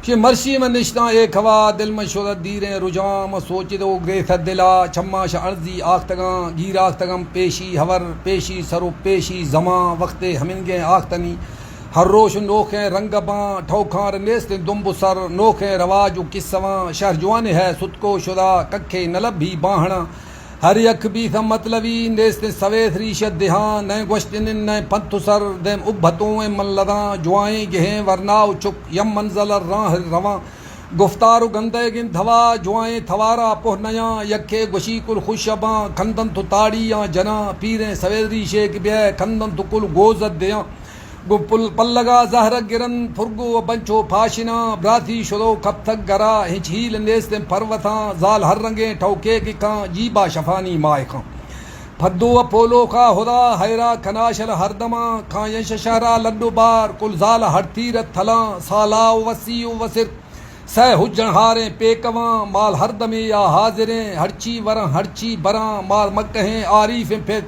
کہ مرشی میں نشتہ ایک ہوا دل میں شدت دیریں رجام سوچ دو گریث دلا چماش ارضی آختگاں گیر آختگم پیشی ہور پیشی سرو پیشی زماں وقت ہمنگیں آختنی ہر روش نوکھیں رنگ باں ٹھوکھاں نیست دمب سر نوکھیں رواج و قصواں شہر جوان ہے ستکو شدہ ککھے نلب بھی باہنا ہر یک بھی تھا مطلبی نیست سویت ریشت دہاں نئے گوشتن نئے پنت سر دیم ابھتوں من لداں جوائیں گہیں ورناو چک یم منزل راہ رواں گفتار و گندے گن دھوا جوائیں تھوارا پہنیاں یکھے گوشی کل خوشباں کھندن تو تاڑیاں جنا پیریں سویت ریشے بے کھندن تو کل گوزت دیاں گو پلگا زہر گرن پھرگو بنچو پاشنا براتی شدو کب تک گرا ہنچ ہیل نیستن پروتاں زال ہر رنگیں ٹھوکے کی کان جیبا شفانی مائے کان پھدو پولو کا ہدا حیرا کناشل ہر دماں کان ینش شہرا لڈو بار کل زال ہر تیرت تھلاں سالا وسیع وسر سہ حجن ہاریں پیکواں مال ہر دمیں یا حاضریں ہرچی ورن ہرچی براں مال مکہیں عاریفیں پھر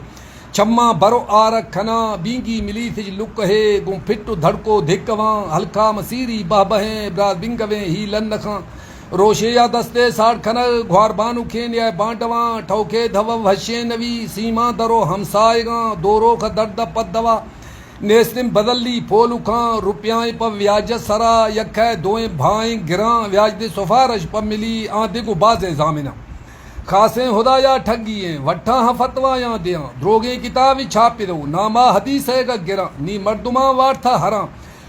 چما برو آرک کھنا بینگی ملی تج لک ہے گم پھٹو دھڑکو دھکواں ہلکا مسیری بہ بہیں براد بنگویں ہی لنکھاں روشے یا دستے ساڑ کھنگ گھوار بانو کھین یا بانٹواں ٹھوکے دھو وحشے نوی سیما درو ہمسائیگاں دورو کا درد پد دوا نیستم بدلی پولو کھاں روپیائیں پا ویاج سرا یکھے دوئیں بھائیں گراں ویاج دے سفارش پا ملی آن دے گو بازے زامنہ خاصیں ہدایا ٹھگییں وٹھاں ہاں فتوایاں دیاں دروگیں کتابی چھاپی دو نامہ حدیث ہے گا گراں نی مردماں وارتھا ہراں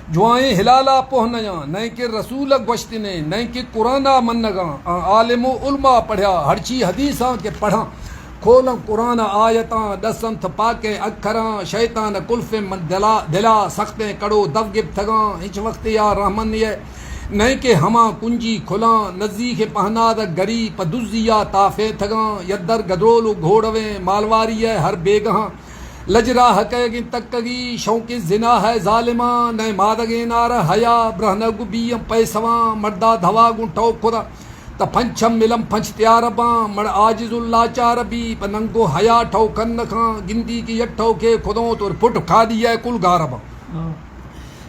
جوائیں ہلالا پوہنیاں نہیں کہ رسول گوشتنے نہیں کہ قرآنہ منگاں عالم و علماء پڑھیا ہرچی حدیثاں کے پڑھاں کھولاں قرآن آیتاں دسن تھپاکیں اکھراں شیطان کلف من دلا سختیں کڑو دفگب تھگاں ہنچ وقت یا رحمن یہ نہیں کہ ہما کنجی کھلاں نزدیک پہناد گری پدزیا تافے تھگاں یدر گدرولو گھوڑویں مالواری ہے ہر بیگہاں لجرا حقے گن تکگی شوق زنا ہے ظالماں نئے مادگے نار حیا برہنگ بیم پیسواں مردہ دھوا گن ٹوک خدا تا پنچم ملم پنچ تیارباں مر آجز اللہ چاربی پننگو حیا ٹوکن نکھاں گندی کی یٹھو کے خودوں تو پٹ کھا دیا کل گارباں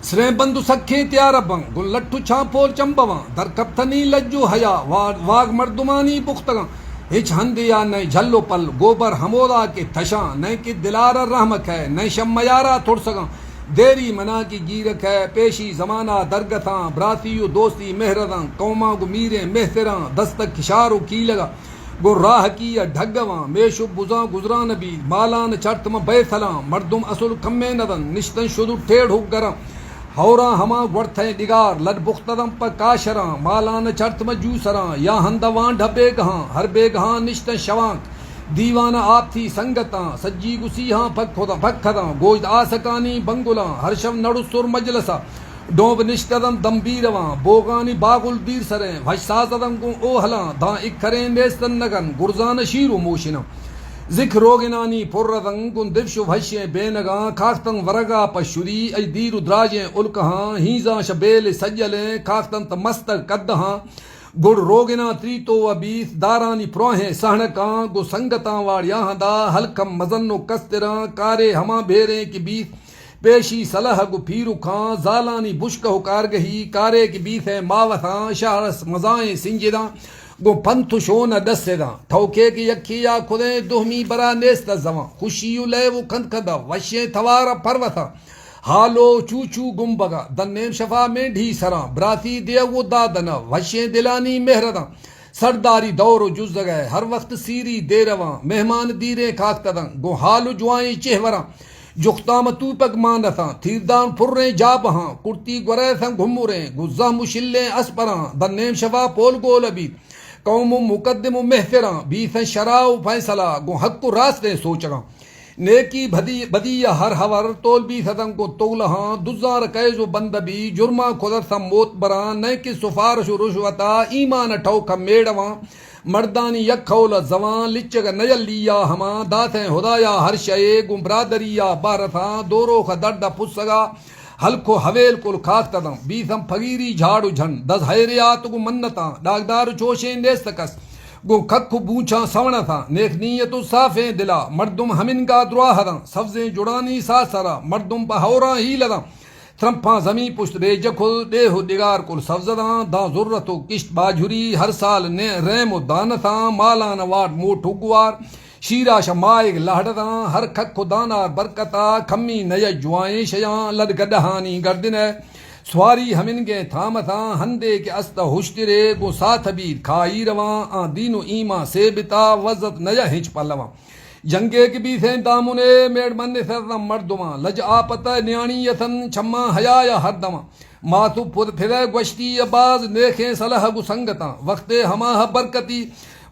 سریں بندو سکھیں تیارباں گل لٹھو چھاپول چمبواں در کپتنی لجو حیا واگ مردمانی بختگاں ہچ ہندیا نئے جھلو پل گوبر ہمودا کے تھشاں نئے کہ دلار رحمک ہے نئے شمیارا تھوڑ سگاں دیری منا کی گیرک ہے پیشی زمانہ درگتاں براتیو دوستی مہرداں قوماں گو میریں مہتراں دستک کشارو کی لگا گو راہ کی ڈھگواں میشو بزاں گزران بھی مالان چرتم بیتھلاں مردم اصل کمے ندن نشتن شدو ٹیڑ ہو گراں ہوراں ہما گڑتھیں ڈگار لڈ بختدم پا کاشراں مالان چرتم جوسراں یا ہندوان ڈھبے گہاں ہر بے گہاں نشتن شوانک دیوانہ آپ تھی سنگتاں سجی گسیہاں پکھداں گوشت آسکانی بنگلاں ہر شو نڑو سر مجلسا ڈوب نشتدم دمبیرواں بوگانی باگل دیر سریں وش سازدم گو اوہلاں داں اکھریں نیستن نگن گرزان شیرو موشنا ذکر روگنانی پرردن گن دفشو بھشیں بینگاں کاختن ورگا پشوری ای دیر دراجیں الکہاں ہیزاں شبیل سجلیں کاختن تمستر قدہاں گڑ روگنا تریتو ابیس دارانی پروہیں سہنکاں گو سنگتاں واڑیاں دا ہلکم مزنو کستراں کارے ہما بھیریں کی بیس پیشی صلح گو پیرو کھاں زالانی بشکہ کارگہی کارے کی بیس ہے ماوتاں شہرس مزائیں سنجداں گو پنتھ شون دسداں ٹھوکے کی یکھیا خدیں دہمی برا نیست زواں خوشیو لے وہ کند کدا وشیں تھوارا پروتاں حالو چوچو گمبگا دنیم شفا میں ڈھی سراں براتی دیو دادنا وشیں دلانی مہرداں سرداری دور و جز گئے ہر وقت سیری دے رواں مہمان دیریں کاکتداں گو حالو جوائیں چہوراں جختام تو پک مانتاں تھیردان پھریں جابہاں کرتی گوریتاں گھموریں گزہ مشلیں اسپراں دنیم شفا پول گول ابید قوم مقدم و محتراں بیثیں شرع و فیصلہ گو حق و راستیں سوچگاں نیکی بدی ہر ہور تول بھی ستن کو تولہاں دزار قیز و بندبی جرما خدر سم موت بران نئے کی سفارش و رشوتا ایمان ٹھوکا میڑواں مردانی یک کھول زوان لچگ نیل لیا ہما داتیں ہدایا ہر شئے گم برادریا بارتاں دورو کا درد پسگا ہلکو حویل کل کاختدم بیسم پھگیری جھاڑو جھن دز حیریات گو منتاں ڈاکدار چوشیں نیستکس گو کھکو بونچاں سونا تھا نیک نیتو صافیں دلا مردم ہمن کا دراہداں سبزیں جڑانی ساسرا مردم پہوراں ہی لداں ترمپاں زمیں پشت بے جکھل دے ہو دگار کل سبزداں دا ضرورت و کشت باجھری ہر سال نے ریم و دانتاں مالان واٹ موٹ گوار شیرا شمائگ لہڑداں ہر کھک دانار برکتا کھمی نئے جوائیں شیاں لد گڈہانی گردن سواری ہمنگے تھامتاں ہندے کے است ہوشترے گو ساتھ بھی کھائی رواں آن دین و ایماں سے بتا وزت نیا ہنچ پلواں جنگے کے بھی تھیں دامنے میڑ من سرم مردواں لج آپت نیانی یتن چھما حیا یا ہر دواں ماتو پھر پھرے گوشتی باز نیکھیں صلح گو سنگتاں وقت ہما برکتی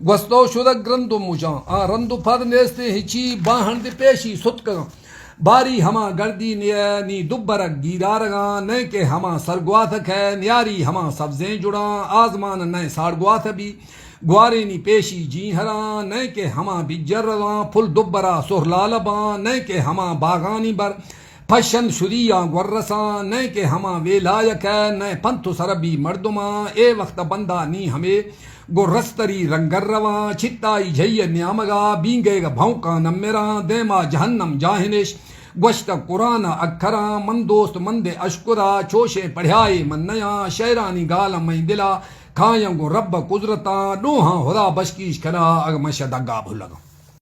گوستو شدہ گرندو مجاں آ رندو پھر نیستے ہچی باہن دی پیشی ستکاں باری ہما گردی نی دبرک گیرارگاں نئے کہ ہما سرگواتک ہے نیاری ہما سبزیں جڑاں آزمان نئے ساڑگوات بھی گوارے نی پیشی جی ہراں نئے کہ ہما بجر رواں پھل دبرا سہلالباں نئے کہ ہما باغانی بر پشن شریاں گورساں نئے کہ ہما ویلایک ہے نئے پنتھ سربی مردماں اے وقت بندہ نی ہمیں گو رستری رنگر رواں چھتائی جھئی نیامگا بینگے گا بھونکا نمیراں دیما جہنم جاہنش گوشت قرآن اکھراں من دوست مندے اشکرا چوشے پڑھائے من نیاں شیرانی گالا میں دلا کھائیں گو رب قدرتاں نوہاں خدا بشکیش کھنا اگ مشہ دگا بھلگا